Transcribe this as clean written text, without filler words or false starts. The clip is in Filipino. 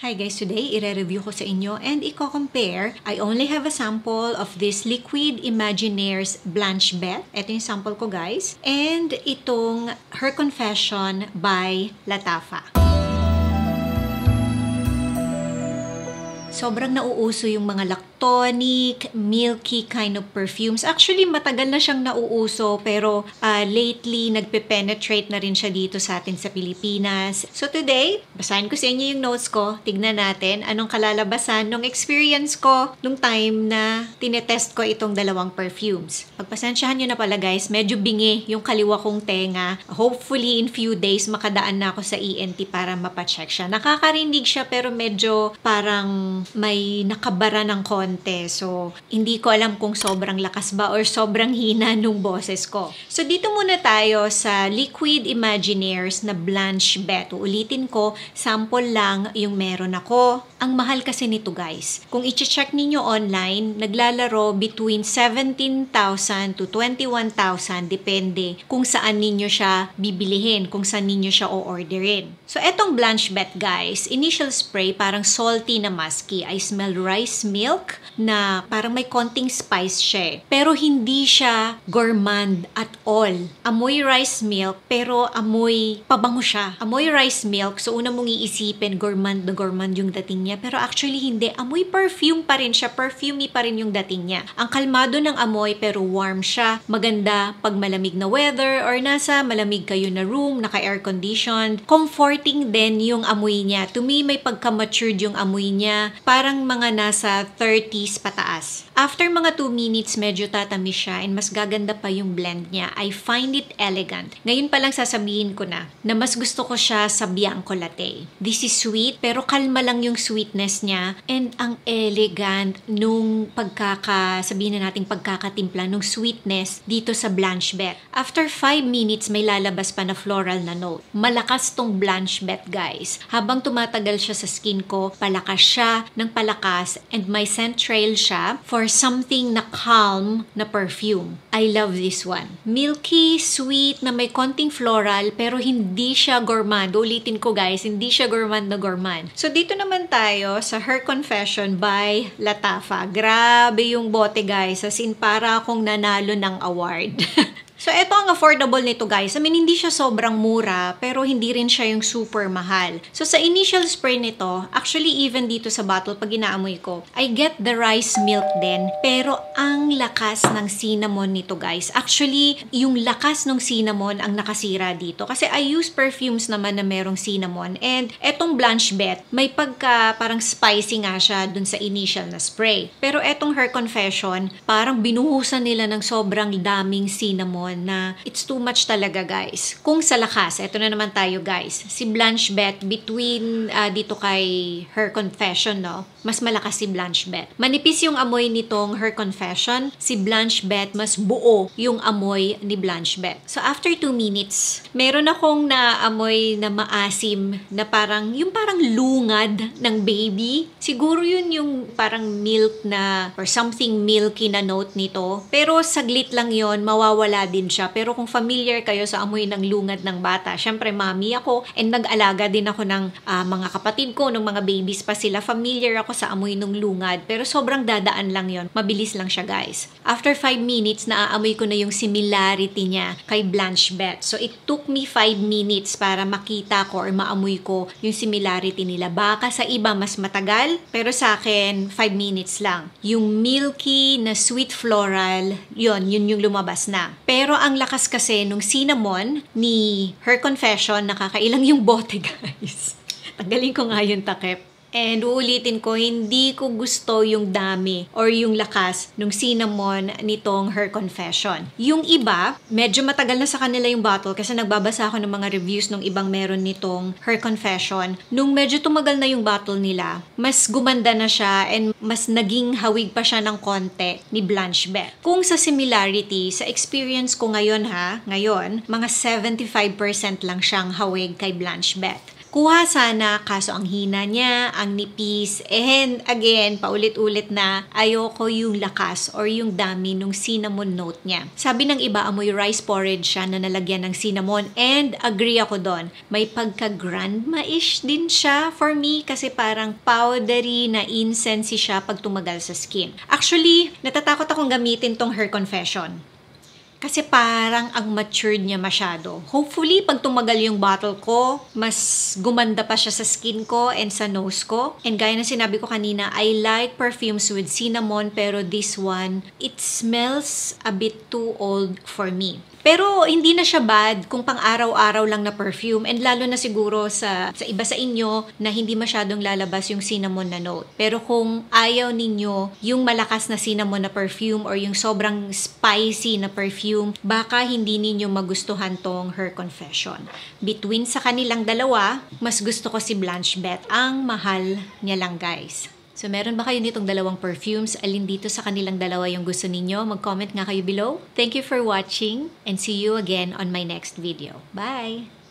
Hi guys, today ire-review ko sa inyo and i-compare. I only have a sample of this Liquid Imagineers Blanche Bet. Ito yung sample ko guys. And itong Her Confession by Lattafa. Sobrang nauuso yung mga lactonic, milky kind of perfumes. Actually, matagal na siyang nauuso pero lately nagpe-penetrate na rin siya dito sa atin sa Pilipinas. So today, basahin ko sa inyo yung notes ko. Tignan natin anong kalalabasan nung experience ko nung time na tinetest ko itong dalawang perfumes. Pagpasensyahan nyo na pala guys, medyo bingi yung kaliwa kong tenga. Hopefully in few days makadaan na ako sa ENT para mapacheck siya. Nakakarinig siya pero medyo parang may nakabara ng konti. So, hindi ko alam kung sobrang lakas ba or sobrang hina nung boses ko. So, dito muna tayo sa Liquid Imagineers na Blanche Bet. Ulitin ko, sample lang yung meron ako. Ang mahal kasi nito guys. Kung i-check ninyo online, naglalaro between 17,000 to 21,000 depende kung saan ninyo siya bibilihin, kung saan ninyo siya o-orderin. So, etong Blanche Bet guys, initial spray parang salty na musky. I smell rice milk na parang may konting spice siya. Pero hindi siya gourmand at all. Amoy rice milk pero amoy pabango siya. Amoy rice milk, so una mong iisipin gourmand na gourmand yung dating niya. Pero actually hindi. Amoy perfume pa rin siya. Perfumey pa rin yung dating niya. Ang kalmado ng amoy pero warm siya. Maganda pag malamig na weather or nasa malamig kayo na room, naka-air conditioned. Comforting din yung amoy niya. To me, may pagka-matured yung amoy niya. Parang mga nasa 30s pataas. After mga 2 minutes, medyo tatamis siya and mas gaganda pa yung blend niya. I find it elegant. Ngayon pa lang sasabihin ko na mas gusto ko siya sa Bianco Latte. This is sweet, pero kalma lang yung sweetness niya and ang elegant nung sabihin na natin pagkakatimpla nung sweetness dito sa Blanche Bet. After 5 minutes, may lalabas pa na floral na note. Malakas tong Blanche Bet, guys. Habang tumatagal siya sa skin ko, palakas siya ng palakas and may scent trail siya for something na calm na perfume. I love this one. Milky, sweet, na may konting floral pero hindi siya gourmand. Ulitin ko guys, hindi siya gourmand na gourmand. So dito naman tayo sa Her Confession by Lattafa. Grabe yung bote guys. As in para akong nanalo ng award. So, eto ang affordable nito guys. I mean, hindi siya sobrang mura, pero hindi rin siya yung super mahal. So, sa initial spray nito, actually even dito sa bottle, pag inaamoy ko, I get the rice milk din. Pero, ang lakas ng cinnamon nito guys. Actually, yung lakas ng cinnamon ang nakasira dito. Kasi I use perfumes naman na merong cinnamon. And, etong Blanche Bet, may pagka parang spicy nga siya dun sa initial na spray. Pero, etong Her Confession, parang binuhusan nila ng sobrang daming cinnamon na it's too much talaga guys. Kung sa lakas, eto na naman tayo guys. Si Blanche Bet between dito kay Her Confession, no? Mas malakas si Blanche Bet. Manipis yung amoy nitong Her Confession. Si Blanche Bet mas buo yung amoy ni Blanche Bet. So after 2 minutes, meron akong naamoy na maasim na parang lungad ng baby. Siguro yun yung parang milk na or something milky na note nito. Pero saglit lang yon, mawawala din siya. Pero kung familiar kayo sa amoy ng lungad ng bata, syempre mami ako and nag-alaga din ako ng mga kapatid ko, ng mga babies pa sila. Familiar ako sa amoy ng lungad. Pero sobrang dadaan lang yon. Mabilis lang siya guys. After 5 minutes, naaamoy ko na yung similarity niya kay Blanche Bet. So it took me 5 minutes para makita ko or maamoy ko yung similarity nila. Baka sa iba mas matagal, pero sa akin 5 minutes lang. Yung milky na sweet floral, yun yung lumabas na. Pero ang lakas kasi nung cinnamon ni Her Confession, nakakailang yung bote guys. Tanggalin ko nga yung takip. And uulitin ko, hindi ko gusto yung dami or yung lakas nung cinnamon nitong Her Confession. Yung iba, medyo matagal na sa kanila yung bottle kasi nagbabasa ako ng mga reviews nung ibang meron nitong Her Confession. Nung medyo tumagal na yung bottle nila, mas gumanda na siya and mas naging hawig pa siya ng konti ni Blanche Bet. Kung sa similarity, sa experience ko ngayon mga 75% lang siyang hawig kay Blanche Bet. Kuha sana, kaso ang hina niya, ang nipis, and again, paulit-ulit na ayoko yung lakas or yung dami nung cinnamon note niya. Sabi ng iba, amoy rice porridge siya na nalagyan ng cinnamon, and agree ako doon. May pagka-grandma-ish din siya for me kasi parang powdery na incense siya pag tumagal sa skin. Actually, natatakot akong gamitin tong Her Confession. Kasi parang ang matured niya masyado. Hopefully, pag tumagal yung bottle ko, mas gumanda pa siya sa skin ko and sa nose ko. And gaya na sinabi ko kanina, I like perfumes with cinnamon, pero this one, it smells a bit too old for me. Pero hindi na siya bad kung pang-araw-araw lang na perfume, and lalo na siguro sa iba sa inyo na hindi masyadong lalabas yung cinnamon na note. Pero kung ayaw ninyo yung malakas na cinnamon na perfume or yung sobrang spicy na perfume, baka hindi ninyo magustuhan tong Her Confession. Between sa kanilang dalawa, mas gusto ko si Blanche Beth. Ang mahal niya lang, guys. So, meron ba kayo nitong dalawang perfumes? Alin dito sa kanilang dalawa yung gusto ninyo? Mag-comment nga kayo below. Thank you for watching and see you again on my next video. Bye!